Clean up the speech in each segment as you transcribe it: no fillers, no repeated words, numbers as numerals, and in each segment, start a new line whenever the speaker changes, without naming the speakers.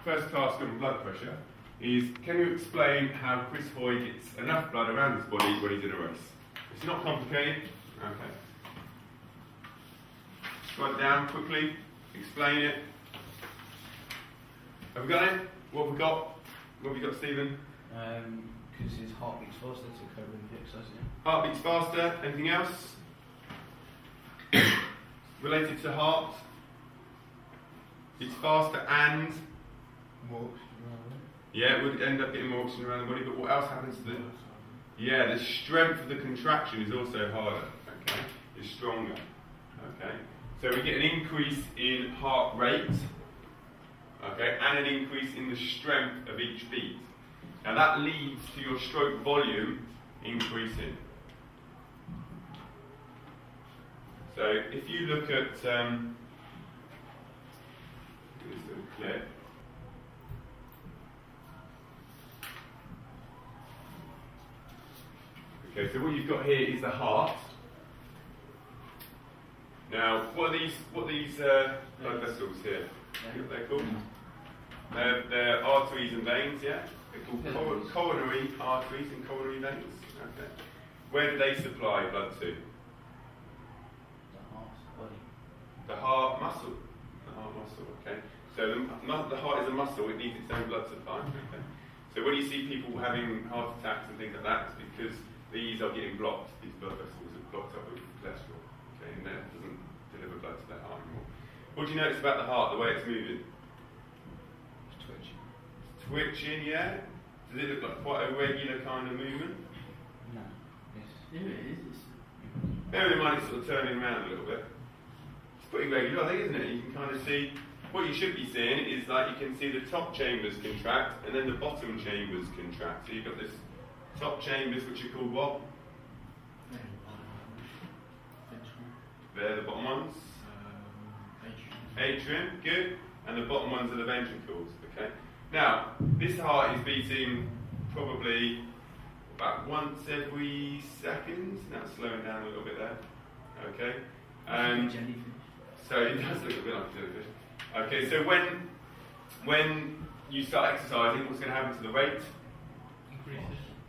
first task on blood pressure is, can you explain how Chris Hoy gets enough blood around his body when he's in a race? It's not complicated. Okay. Write it down quickly, explain it. Have we got it? What have we got? What have we got, Stephen?
Because his heart beats faster to cover the exercise, yeah.
Heart beats faster. Anything else? Related to heart? It's faster and?
More oxygen around the body.
Yeah, it would end up getting more oxygen around the body, but what else happens to the... Yeah, the strength of the contraction is also harder, okay? It's stronger, okay? So we get an increase in heart rate, okay, and an increase in the strength of each beat. Now that leads to your stroke volume increasing. So if you look at this little clip, okay, so what you've got here is the heart. Now, what are these blood vessels here? You know what they're called? They're arteries and veins, yeah? They're called coronary arteries and coronary veins. Okay. Where do they supply blood to?
The heart's body.
The heart muscle. The heart muscle, okay. So the heart is a muscle, it needs its own blood supply. Okay. So when you see people having heart attacks and things like that, it's because these are getting blocked. These blood vessels are blocked up with cholesterol. Okay, and that doesn't deliver blood to that heart anymore. What do you notice about the heart, the way it's moving?
It's twitching.
It's twitching, yeah? Does it look like quite a regular kind of movement?
No. Yes.
Yeah, it is.
Bear in mind it's sort of turning around a little bit. It's pretty regular, I think, isn't it? You can kind of see, what you should be seeing is like you can see the top chambers contract and then the bottom chambers contract. So you've got this top chambers which are called what? They're the bottom ones. Atrium, good. And the bottom ones are the ventricles, okay? Now, this heart is beating probably about once every second. Now it's slowing down a little bit there, okay? So it does look a bit like a jellyfish. Okay, so when you start exercising, what's going to happen to the rate?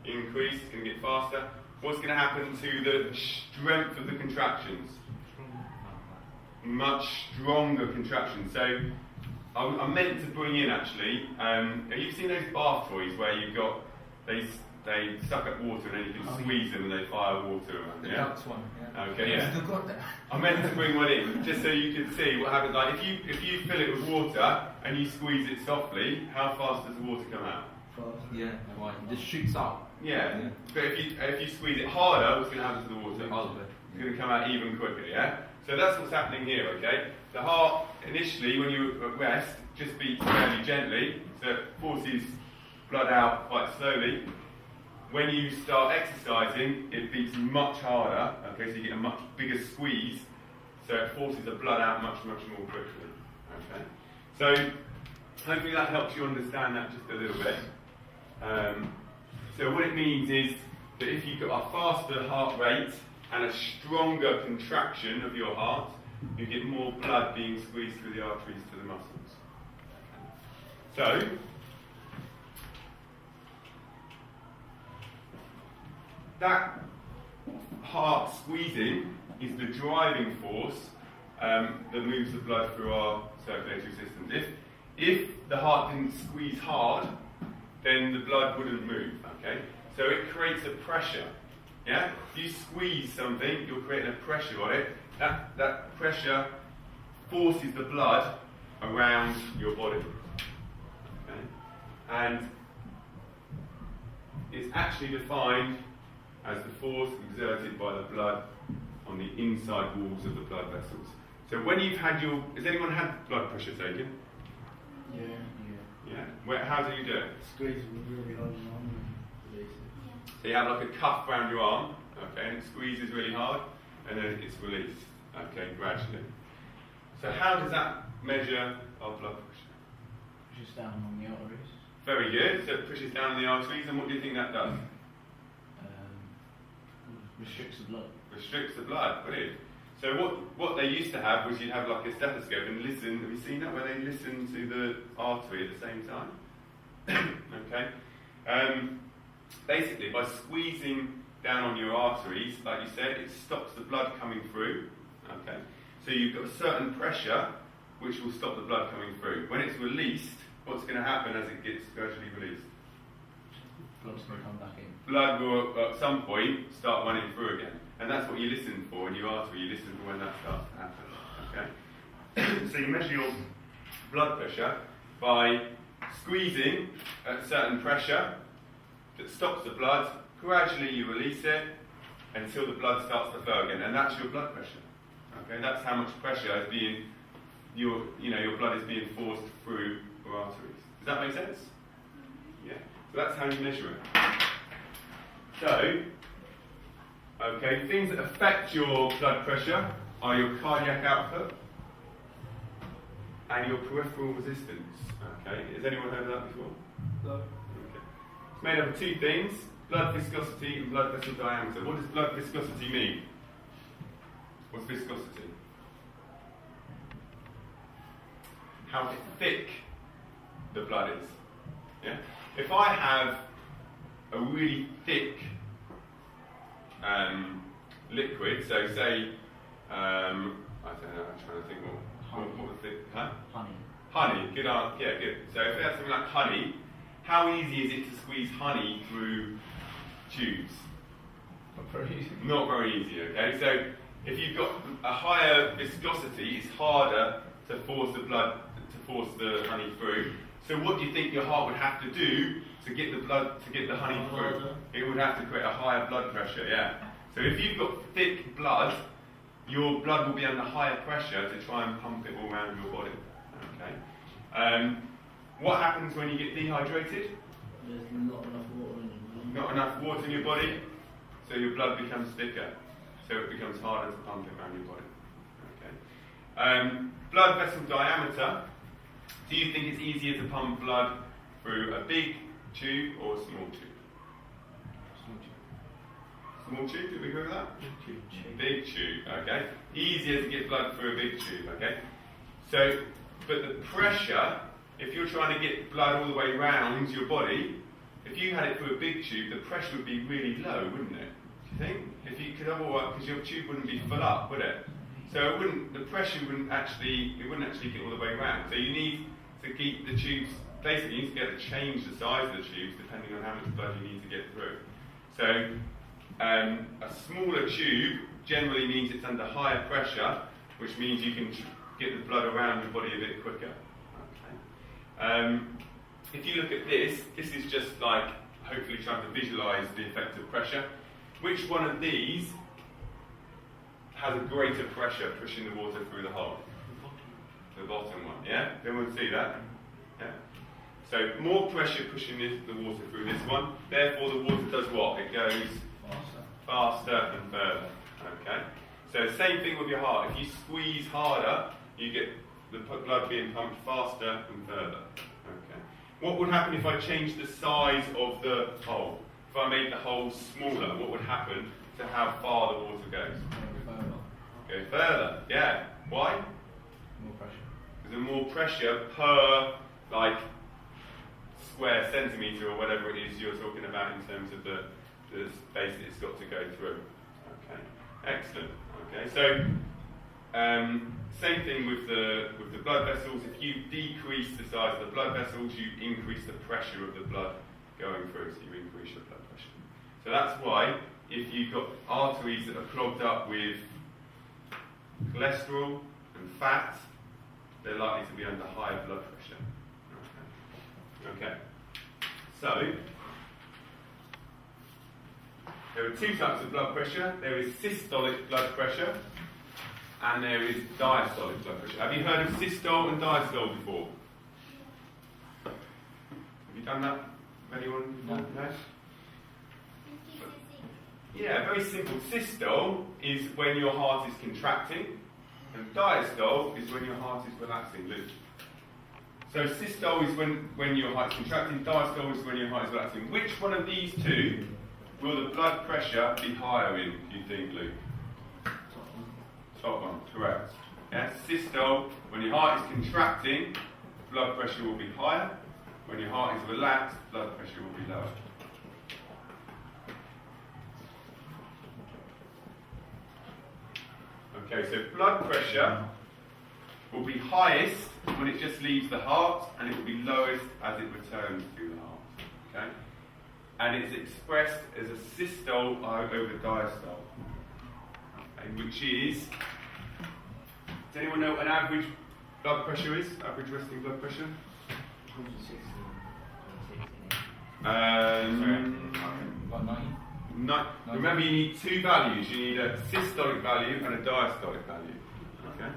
Increase, it's going to get faster. What's going to happen to the strength of the contractions? Much stronger contractions. So I meant to bring in actually, have you seen those bath toys where you've got, they suck up water and then you can squeeze them and they fire water around?
The ducks one, yeah.
Okay, yeah.
I've got that.
I meant to bring one in just so you could see what happens. Like if you fill it with water and you squeeze it softly, how fast does the water come out?
Yeah, it just shoots out.
Yeah. But if you squeeze it harder, what's going to happen to the water? It's going to come out even quicker, yeah? So that's what's happening here, okay? The heart, initially, when you're at rest, just beats fairly gently, so it forces blood out quite slowly. When you start exercising, it beats much harder, okay? So you get a much bigger squeeze, so it forces the blood out much, much more quickly, okay? So hopefully that helps you understand that just a little bit. So what it means is that if you've got a faster heart rate and a stronger contraction of your heart, you get more blood being squeezed through the arteries to the muscles. So, that heart squeezing is the driving force that moves the blood through our circulatory systems. If the heart didn't squeeze hard, then the blood wouldn't move, okay? So it creates a pressure, yeah? If you squeeze something, you're creating a pressure on it. That pressure forces the blood around your body, okay? And it's actually defined as the force exerted by the blood on the inside walls of the blood vessels. So when you've had has anyone had blood pressure taken?
Yeah.
Yeah? How do you do it?
Squeeze really hard and on and release it.
So you have like a cuff around your arm, okay, and it squeezes really hard, and then it's released, okay, gradually. So how does that measure our blood pressure?
Pushes down on the arteries.
Very good, so it pushes down on the arteries, and what do you think that does?
Restricts the blood.
Restricts the blood, brilliant. So what they used to have was you'd have like a stethoscope and listen. Have you seen that, where they listen to the artery at the same time? Okay. Basically, by squeezing down on your arteries, like you said, it stops the blood coming through. Okay. So you've got a certain pressure which will stop the blood coming through. When it's released, what's going to happen as it gets gradually released?
Blood's going to come back in.
Blood will at some point start running through again. And that's what you listen for in your artery. You listen for when that starts to happen. Okay? So you measure your blood pressure by squeezing at a certain pressure that stops the blood. Gradually you release it until the blood starts to flow again. And that's your blood pressure. Okay? That's how much pressure is being, your blood is being forced through your arteries. Does that make sense? Yeah. So that's how you measure it. So, okay, things that affect your blood pressure are your cardiac output and your peripheral resistance. Okay, has anyone heard of that before?
No.
Okay. It's made up of two things: blood viscosity and blood vessel diameter. What does blood viscosity mean? What's viscosity? How thick the blood is. Yeah. If I have a really thick liquid, so say, I don't know, I'm trying to think what was thick, huh?
Honey.
Honey, good answer, yeah, good. So if that's something like honey, how easy is it to squeeze honey through tubes?
Not very easy.
Not very easy, okay? So if you've got a higher viscosity, it's harder to force the blood, to force the honey through. So what do you think your heart would have to do to get the honey through? It would have to create a higher blood pressure, yeah. So if you've got thick blood, your blood will be under higher pressure to try and pump it all around your body. Okay. What happens when you get dehydrated?
There's not enough water in your body.
Not enough water in your body, so your blood becomes thicker. So it becomes harder to pump it around your body. Okay. Blood vessel diameter. Do you think it's easier to pump blood through a big tube or a small tube? Small tube, do we agree with that? Big tube, okay. Easier to get blood through a big tube, okay. So, but the pressure, if you're trying to get blood all the way around your body, if you had it through a big tube, the pressure would be really low, wouldn't it? Do you think? If you could otherwise, because your tube wouldn't be full up, would it? So the pressure wouldn't actually get all the way around. So you need to keep the tubes, basically you need to be able to change the size of the tubes depending on how much blood you need to get through. So a smaller tube generally means it's under higher pressure, which means you can get the blood around your body a bit quicker. Okay. If you look at this is just like hopefully trying to visualise the effect of pressure. Which one of these has a greater pressure pushing the water through the hole? The bottom one, yeah? Everyone see that? Yeah. So more pressure pushing the water through this one. Therefore, the water does what? It goes faster and further. Okay. So same thing with your heart. If you squeeze harder, you get the blood being pumped faster and further. Okay. What would happen if I changed the size of the hole? If I made the hole smaller, what would happen to how far the water goes? Go further. Yeah. Why?
More pressure.
There's more pressure per like square centimetre or whatever it is you're talking about in terms of the space that it's got to go through. Okay, excellent. Okay, so same thing with the blood vessels. If you decrease the size of the blood vessels, you increase the pressure of the blood going through, so you increase your blood pressure. So that's why if you've got arteries that are clogged up with cholesterol and fat, they're likely to be under higher blood pressure. Okay. So, there are two types of blood pressure. There is systolic blood pressure and there is diastolic blood pressure. Have you heard of systole and diastole before? Have you done that? Anyone before? No? Yeah, very simple. Systole is when your heart is contracting, and diastole is when your heart is relaxing. Luke. So systole is when your heart is contracting, diastole is when your heart is relaxing. Which one of these two will the blood pressure be higher in, do you think, Luke? Top one, correct. Yeah, systole, when your heart is contracting, blood pressure will be higher. When your heart is relaxed, blood pressure will be lower. Okay, so blood pressure will be highest when it just leaves the heart, and it will be lowest as it returns to the heart. Okay? And it's expressed as a systole over diastole. Okay, which is, does anyone know what an average blood pressure is? Average resting blood pressure?
90.
Remember, you need two values. You need a systolic value and a diastolic value. Okay?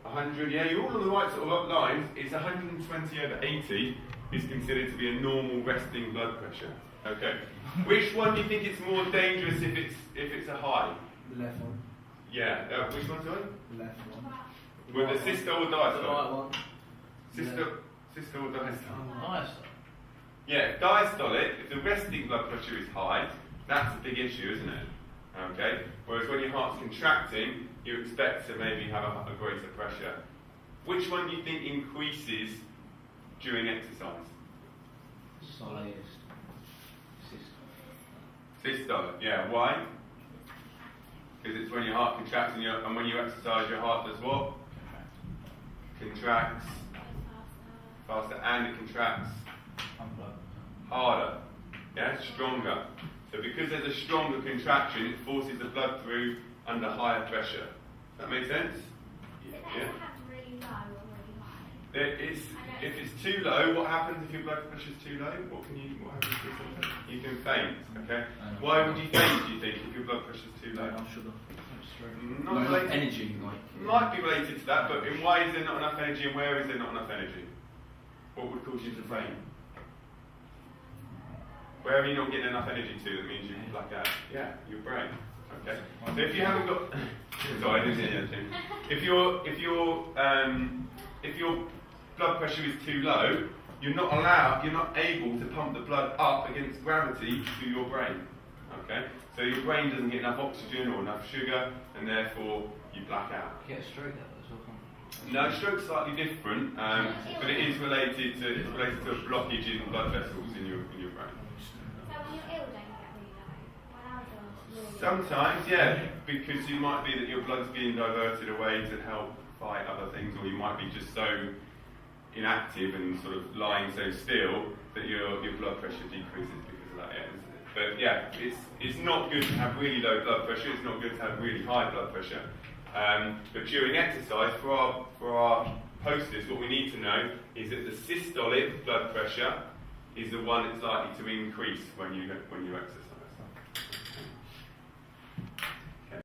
100, yeah, you're all on the right sort of lines. It's 120 over 80 is considered to be a normal resting blood pressure. Okay? Which one do you think it's more dangerous if it's a high?
The left one.
Yeah, which one, sorry?
The left one.
With the systole or
The
diastole?
right one.
Systole or diastole?
Nice.
Yeah, diastolic, if the resting blood pressure is high, that's a big issue, isn't it? Okay? Whereas when your heart's contracting, you expect to maybe have a greater pressure. Which one do you think increases during exercise?
Highest.
Systolic, yeah. Why? Because it's when your heart contracts and when you exercise, your heart does what? Contracts faster, and it contracts harder. Yeah, stronger. So because there's a stronger contraction, it forces the blood through under higher pressure. Does that make sense? Yeah. If it's too low, what happens if your blood pressure is too low? What happens to something? You can faint. Okay. Why would you faint? Do you think if your blood pressure is too low?
Sugar.
Not related.
Energy,
Might be related to that, but in why is there not enough energy and where is there not enough energy? What would cause you to faint? Where are you not getting enough energy to that means you black out? Yeah, your brain. Okay. So if you haven't got, sorry, I didn't hear anything. If your blood pressure is too low, you're not able to pump the blood up against gravity to your brain. Okay. So your brain doesn't get enough oxygen or enough sugar, and therefore you black out.
Get a stroke that was all.
No, stroke's slightly different, but it is related to a blockage in blood vessels in your brain. Sometimes, yeah, because it might be that your blood's being diverted away to help fight other things, or you might be just so inactive and sort of lying so still that your blood pressure decreases because of that. Yeah. But yeah, it's not good to have really low blood pressure. It's not good to have really high blood pressure. But during exercise, for our posters, what we need to know is that the systolic blood pressure is the one that's likely to increase when you exercise.